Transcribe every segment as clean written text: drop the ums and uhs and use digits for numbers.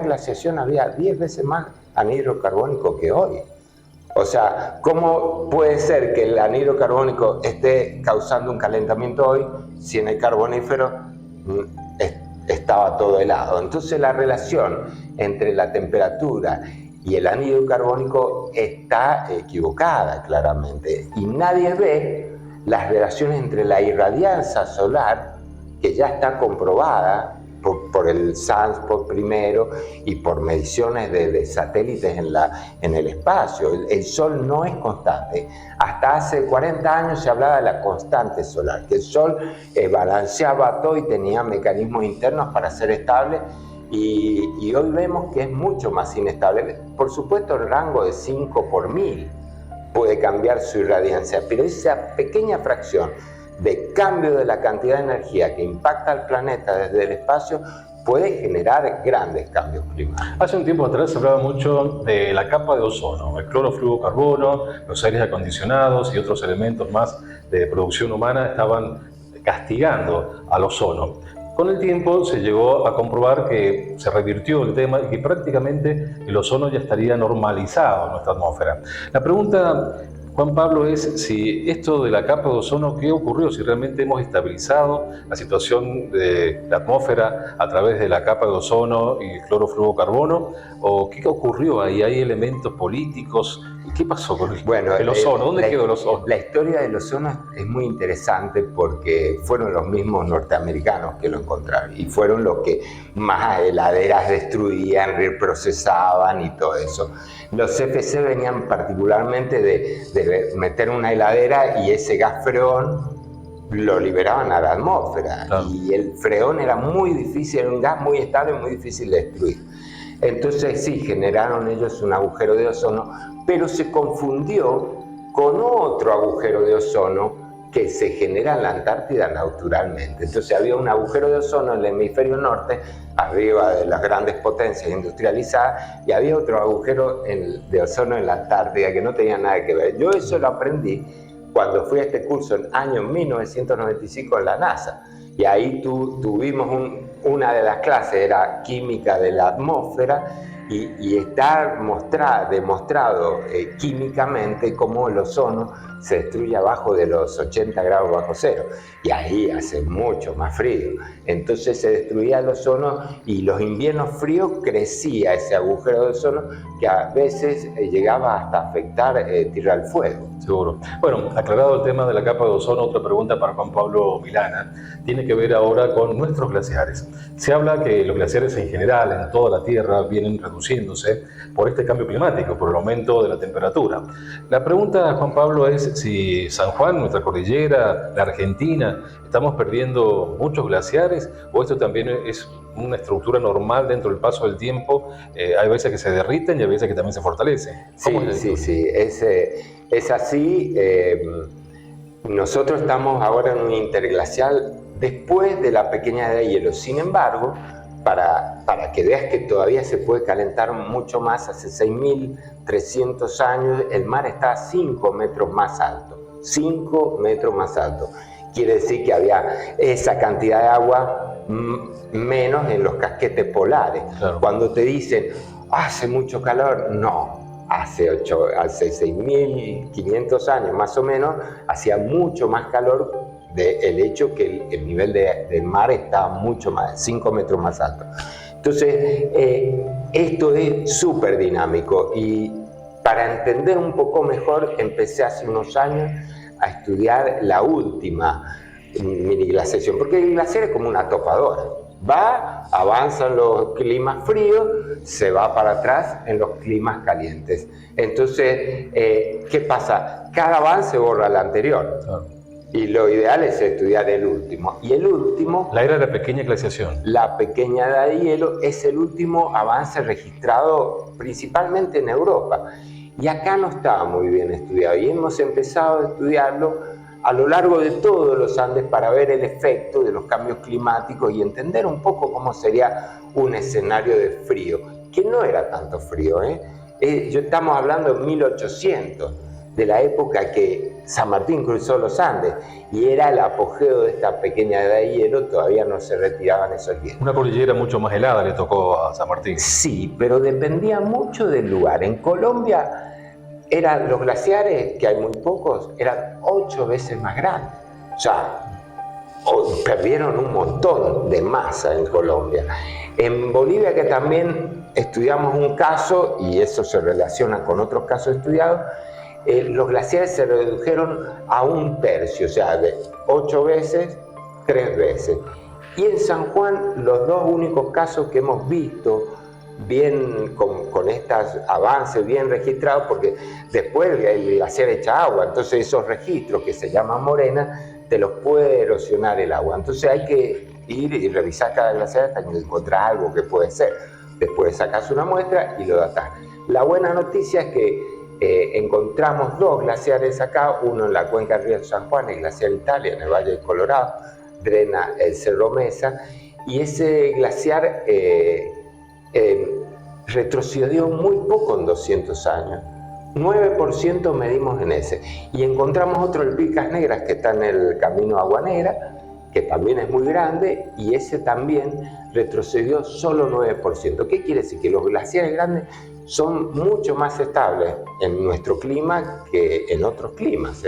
glaciación había 10 veces más anhidro carbónico que hoy. O sea, ¿cómo puede ser que el anhidro carbónico esté causando un calentamiento hoy si en el Carbonífero estaba todo helado? Entonces la relación entre la temperatura y el anhídrido carbónico está equivocada claramente, y nadie ve las relaciones entre la irradianza solar, que ya está comprobada por el SANSPOT primero y por mediciones de satélites en el espacio. El Sol no es constante. Hasta hace 40 años se hablaba de la constante solar, que el Sol balanceaba todo y tenía mecanismos internos para ser estable, y hoy vemos que es mucho más inestable. Por supuesto, el rango de 5 por 1000 puede cambiar su irradiancia, pero esa pequeña fracción de cambio de la cantidad de energía que impacta al planeta desde el espacio puede generar grandes cambios climáticos. Hace un tiempo atrás se hablaba mucho de la capa de ozono, el clorofluorocarbono, los aires acondicionados y otros elementos más de producción humana estaban castigando al ozono. Con el tiempo se llegó a comprobar que se revirtió el tema y que prácticamente el ozono ya estaría normalizado en nuestra atmósfera. La pregunta, Juan Pablo, es si esto de la capa de ozono, ¿qué ocurrió? Si realmente hemos estabilizado la situación de la atmósfera a través de la capa de ozono y el clorofluorocarbono, o qué ocurrió ahí. ¿Hay elementos políticos? ¿Qué pasó con el ozono? ¿Dónde quedó el ozono? La historia del ozono es muy interesante porque fueron los mismos norteamericanos que lo encontraron y fueron los que más heladeras destruían, reprocesaban y todo eso. Los CFC venían particularmente de meter una heladera y ese gas freón lo liberaban a la atmósfera. Claro. Y el freón era muy difícil, era un gas muy estable y muy difícil de destruir. Entonces sí, generaron ellos un agujero de ozono, pero se confundió con otro agujero de ozono que se genera en la Antártida naturalmente. Entonces había un agujero de ozono en el hemisferio norte, arriba de las grandes potencias industrializadas, y había otro agujero de ozono en la Antártida que no tenía nada que ver. Yo eso lo aprendí cuando fui a este curso en año 1995 en la NASA. Y ahí tuvimos una de las clases, era química de la atmósfera, y está demostrado químicamente cómo el ozono se destruye abajo de los 80 grados bajo cero. Y ahí hace mucho más frío. Entonces se destruía el ozono y los inviernos fríos crecía ese agujero de ozono que a veces llegaba hasta afectar Tierra del Fuego. Seguro. Bueno, aclarado el tema de la capa de ozono, otra pregunta para Juan Pablo Milana tiene que ver ahora con nuestros glaciares. Se habla que los glaciares en general en toda la Tierra vienen reduciéndose por este cambio climático, por el aumento de la temperatura. La pregunta, Juan Pablo, es si San Juan, nuestra cordillera, la Argentina, estamos perdiendo muchos glaciares, o esto también es una estructura normal dentro del paso del tiempo. Hay veces que se derriten y hay veces que también se fortalecen. Sí, es así. Nosotros estamos ahora en un interglacial después de la pequeña edad de hielo. Sin embargo, para que veas que todavía se puede calentar mucho más, hace 6.300 años el mar está 5 metros más alto. 5 metros más alto. Quiere decir que había esa cantidad de agua menos en los casquetes polares. Claro. Cuando te dicen, hace mucho calor, no. Hace 6.500 años más o menos, hacía mucho más calor del hecho que el nivel del mar estaba mucho más, 5 metros más alto. Entonces, esto es súper dinámico, y para entender un poco mejor empecé hace unos años a estudiar la última mini glaciación, porque el glaciar es como una topadora. Avanza en los climas fríos, se va para atrás en los climas calientes. Entonces, ¿qué pasa? Cada avance borra el anterior. Claro. Y lo ideal es estudiar el último. Y el último... La era de la pequeña glaciación. La pequeña edad de hielo es el último avance registrado principalmente en Europa. Y acá no estaba muy bien estudiado. Y hemos empezado a estudiarlo a lo largo de todos los Andes para ver el efecto de los cambios climáticos y entender un poco cómo sería un escenario de frío, que no era tanto frío. Estamos hablando de 1800, de la época que San Martín cruzó los Andes y era el apogeo de esta pequeña edad de hielo, todavía no se retiraban esos hielos. Una cordillera mucho más helada le tocó a San Martín. Sí, pero dependía mucho del lugar. En Colombia los glaciares, que hay muy pocos, eran 8 veces más grandes. O sea, perdieron un montón de masa en Colombia. En Bolivia, que también estudiamos un caso, y eso se relaciona con otros casos estudiados, los glaciares se redujeron a 1/3, o sea, de 8 veces, 3 veces. Y en San Juan, los 2 únicos casos que hemos visto, bien con estos avances bien registrados, porque después el glaciar echa agua, entonces esos registros que se llaman morenas, te los puede erosionar el agua. Entonces hay que ir y revisar cada glaciar hasta que encontrar algo que puede ser. Después sacas una muestra y lo datás. La buena noticia es que encontramos 2 glaciares acá, uno en la cuenca del río San Juan, el glaciar Italia, en el Valle del Colorado, drena el Cerro Mesa, y ese glaciar retrocedió muy poco en 200 años. 9% medimos en ese. Y encontramos otro, el Picas Negras, que está en el camino Agua Negra, que también es muy grande, y ese también retrocedió solo 9%. ¿Qué quiere decir? Que los glaciares grandes son mucho más estables en nuestro clima que en otros climas.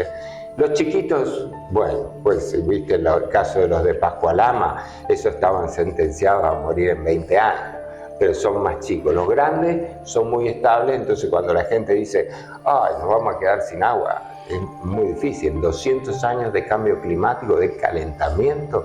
Los chiquitos, bueno, pues viste el caso de los de Pascualama, esos estaban sentenciados a morir en 20 años, pero son más chicos. Los grandes son muy estables, entonces cuando la gente dice, ay, nos vamos a quedar sin agua, es muy difícil. 200 años de cambio climático, de calentamiento,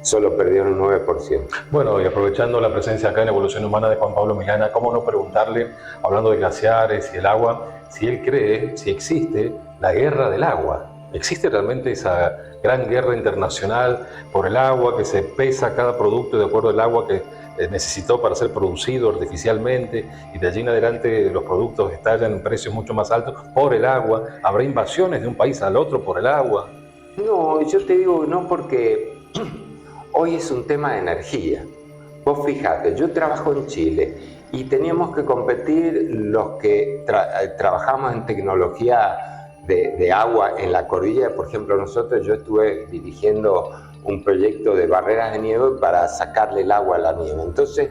solo perdieron un 9%. Bueno, y aprovechando la presencia acá en Evolución Humana de Juan Pablo Milana, ¿cómo no preguntarle, hablando de glaciares y el agua, si él cree, si existe la guerra del agua? ¿Existe realmente esa gran guerra internacional por el agua, que se pesa cada producto de acuerdo al agua que necesitó para ser producido artificialmente, y de allí en adelante los productos estallan en precios mucho más altos por el agua? ¿Habrá invasiones de un país al otro por el agua? No, yo te digo no, porque hoy es un tema de energía. Vos fíjate, yo trabajo en Chile y teníamos que competir los que trabajamos en tecnología de agua en la cordillera. Por ejemplo, yo estuve dirigiendo un proyecto de barreras de nieve para sacarle el agua a la nieve. Entonces,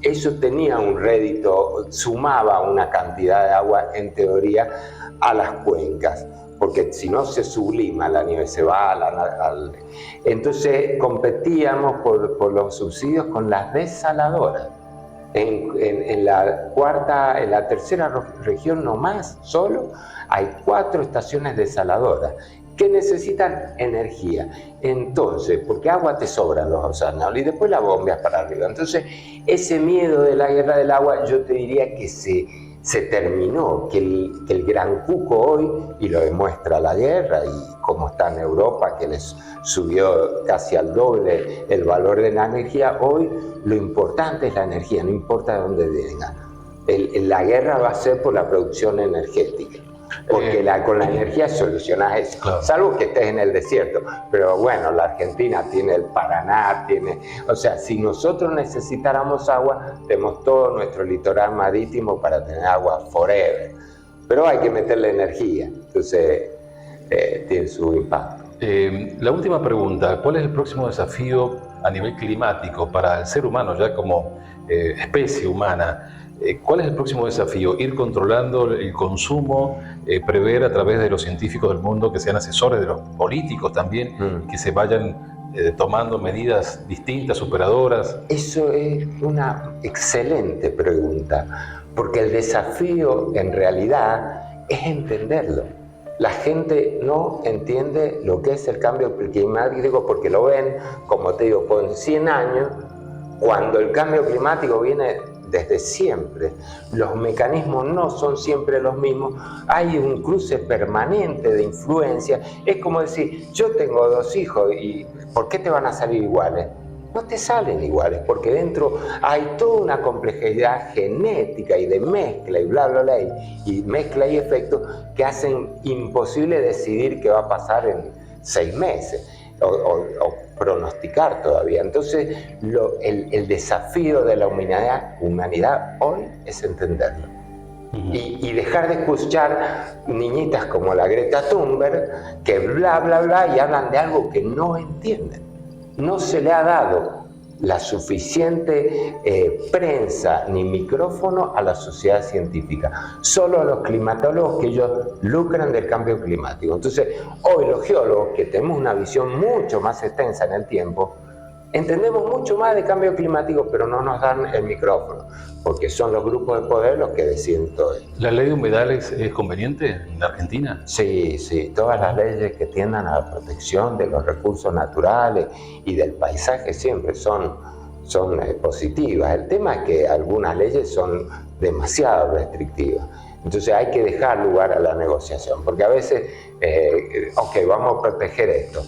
eso tenía un rédito, sumaba una cantidad de agua, en teoría, a las cuencas, porque si no se sublima la nieve, se va Entonces, competíamos por los subsidios con las desaladoras. En la tercera región nomás, solo, hay 4 estaciones desaladoras que necesitan energía. Entonces, porque agua te sobran los océanos y después la bombeas para arriba. Entonces, ese miedo de la guerra del agua, yo te diría que se terminó, que el gran cuco hoy, y lo demuestra la guerra y cómo está en Europa, que les subió casi al doble el valor de la energía, hoy lo importante es la energía, no importa de dónde venga. La guerra va a ser por la producción energética, porque con la energía solucionás eso, claro. Salvo que estés en el desierto, pero bueno, la Argentina tiene el Paraná, o sea, si nosotros necesitáramos agua, tenemos todo nuestro litoral marítimo para tener agua forever, pero hay que meterle energía, entonces tiene su impacto. La última pregunta, ¿cuál es el próximo desafío a nivel climático para el ser humano, ya como especie humana? ¿Cuál es el próximo desafío? ¿Ir controlando el consumo, prever a través de los científicos del mundo que sean asesores de los políticos también, que se vayan tomando medidas distintas, superadoras? Eso es una excelente pregunta, porque el desafío en realidad es entenderlo. La gente no entiende lo que es el cambio climático porque lo ven, como te digo, por 100 años, cuando el cambio climático viene desde siempre. Los mecanismos no son siempre los mismos, hay un cruce permanente de influencia. Es como decir, yo tengo 2 hijos y ¿por qué te van a salir iguales? No te salen iguales, porque dentro hay toda una complejidad genética y de mezcla y bla, bla, bla, y mezcla y efectos que hacen imposible decidir qué va a pasar en 6 meses o pronosticar todavía. Entonces, el desafío de la humanidad hoy es entenderlo. y dejar de escuchar niñitas como la Greta Thunberg que bla, bla, bla y hablan de algo que no entienden. No se le ha dado la suficiente prensa ni micrófono a la sociedad científica, solo a los climatólogos, que ellos lucran del cambio climático. Entonces, hoy los geólogos, que tenemos una visión mucho más extensa en el tiempo, entendemos mucho más de cambio climático, pero no nos dan el micrófono, porque son los grupos de poder los que deciden todo esto. ¿La ley de humedales es conveniente en la Argentina? Sí, sí, todas las leyes que tiendan a la protección de los recursos naturales y del paisaje siempre son positivas. El tema es que algunas leyes son demasiado restrictivas. Entonces hay que dejar lugar a la negociación, porque a veces, ok, vamos a proteger esto,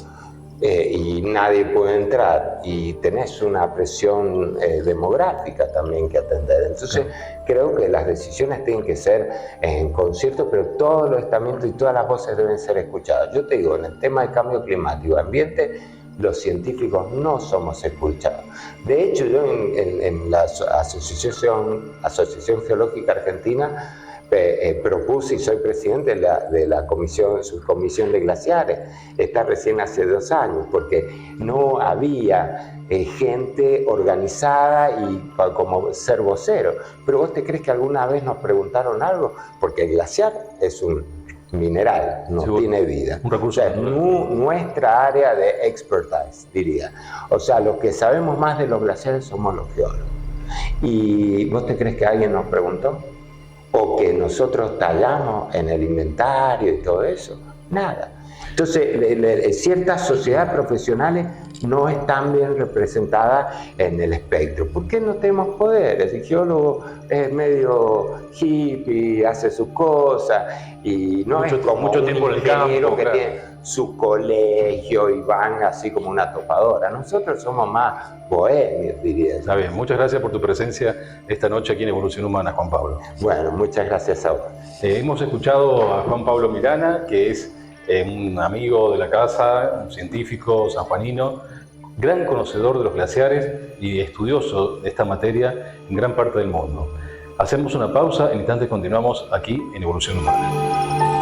y nadie puede entrar, y tenés una presión demográfica también que atender. Entonces creo que las decisiones tienen que ser en concierto, pero todos los estamentos y todas las voces deben ser escuchadas. Yo te digo, en el tema de cambio climático y ambiente, los científicos no somos escuchados. De hecho, yo en la Asociación Geológica Argentina propuse, y soy presidente de la subcomisión de glaciares. Está recién hace 2 años, porque no había gente organizada y como ser vocero. Pero ¿vos te crees que alguna vez nos preguntaron algo? Porque el glaciar es un mineral, no tiene vida. Un recurso. O sea, es nuestra área de expertise, diría. O sea, los que sabemos más de los glaciares somos los geólogos. ¿Y vos te crees que alguien nos preguntó? ¿O que nosotros tallamos en el inventario y todo eso? Nada. Entonces, ciertas sociedades profesionales no están bien representadas en el espectro. ¿Por qué no tenemos poderes? El geólogo es medio hippie, hace sus cosas, y no es como mucho tiempo en el campo, que claro, tiene su colegio y van así como una topadora. Nosotros somos más bohemios, diría yo. Está bien, muchas gracias por tu presencia esta noche aquí en Evolución Humana, Juan Pablo. Bueno, muchas gracias a vos. Hemos escuchado a Juan Pablo Mirana, que es un amigo de la casa, un científico sanjuanino, gran conocedor de los glaciares y estudioso de esta materia en gran parte del mundo. Hacemos una pausa, en instantes continuamos aquí en Evolución Humana.